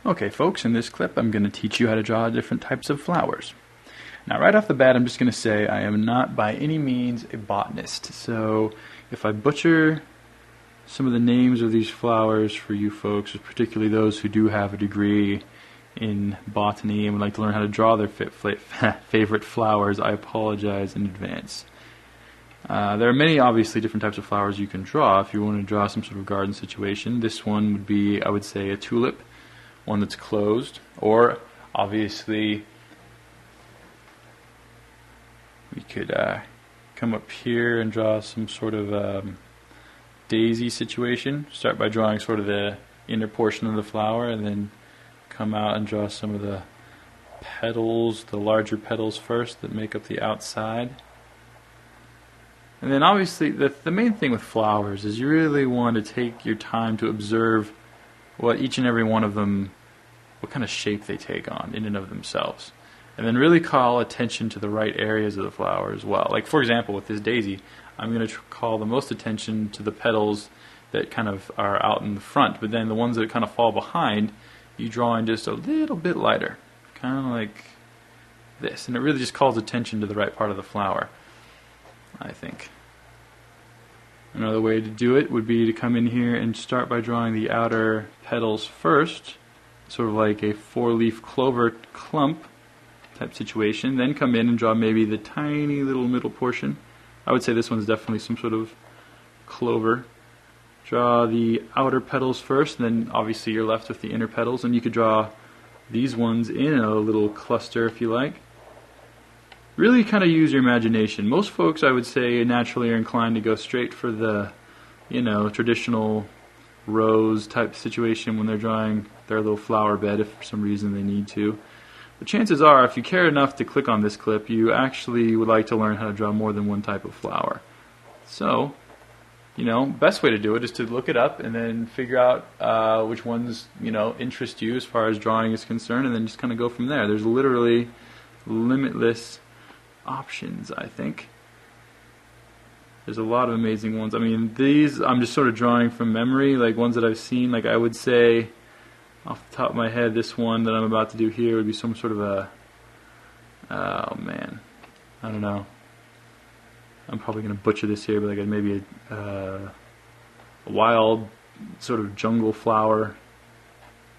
Okay folks, in this clip I'm going to teach you how to draw different types of flowers. Now right off the bat I'm just going to say I am not by any means a botanist, so if I butcher some of the names of these flowers for you folks, particularly those who do have a degree in botany and would like to learn how to draw their favorite flowers, I apologize in advance. There are many obviously different types of flowers you can draw if you want to draw some sort of garden situation. This one would be, I would say, a tulip, one that's closed, or obviously we could come up here and draw some sort of daisy situation. Start by drawing sort of the inner portion of the flower and then come out and draw some of the petals, the larger petals first that make up the outside. And then obviously the main thing with flowers is you really want to take your time to observe what each and every one of them, what kind of shape they take on in and of themselves. And then really call attention to the right areas of the flower as well. Like for example with this daisy, I'm going to call the most attention to the petals that kind of are out in the front, but then the ones that kind of fall behind, you draw in just a little bit lighter, kind of like this. And it really just calls attention to the right part of the flower, I think. Another way to do it would be to come in here and start by drawing the outer petals first, sort of like a four-leaf clover clump type situation. Then come in and draw maybe the tiny little middle portion. I would say this one's definitely some sort of clover. Draw the outer petals first, and then obviously you're left with the inner petals, and you could draw these ones in a little cluster if you like. Really kind of use your imagination. Most folks, I would say, naturally are inclined to go straight for the, traditional rose type situation when they're drawing their little flower bed if for some reason they need to. But chances are, if you care enough to click on this clip, you actually would like to learn how to draw more than one type of flower. So, best way to do it is to look it up and then figure out which ones, interest you as far as drawing is concerned, and then just kind of go from there. There's literally limitless options, I think. There's a lot of amazing ones. I mean, these I'm just sort of drawing from memory, like ones that I've seen. Like I would say, off the top of my head, this one that I'm about to do here would be some sort of a, oh man, I don't know. I'm probably going to butcher this here, but like maybe a wild sort of jungle flower,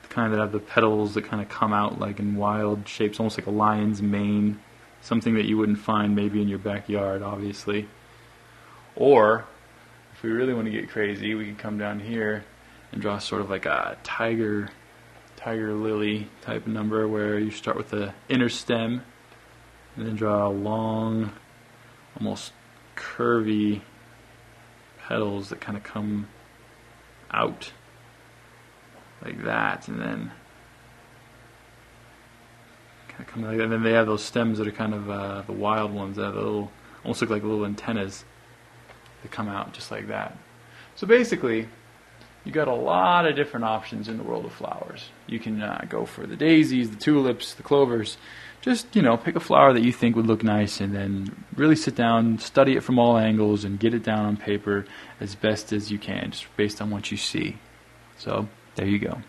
the kind that have the petals that kind of come out like in wild shapes, almost like a lion's mane. Something that you wouldn't find maybe in your backyard, obviously. Or, if we really want to get crazy, we can come down here and draw sort of like a tiger lily type number, where you start with the inner stem and then draw long, almost curvy petals that kind of come out like that, and then kind of like that. And then they have those stems that are kind of the wild ones that have the little, almost look like little antennas that come out just like that. So basically, you got a lot of different options in the world of flowers. You can go for the daisies, the tulips, the clovers. Just, pick a flower that you think would look nice and then really sit down, study it from all angles, and get it down on paper as best as you can, just based on what you see. So, there you go.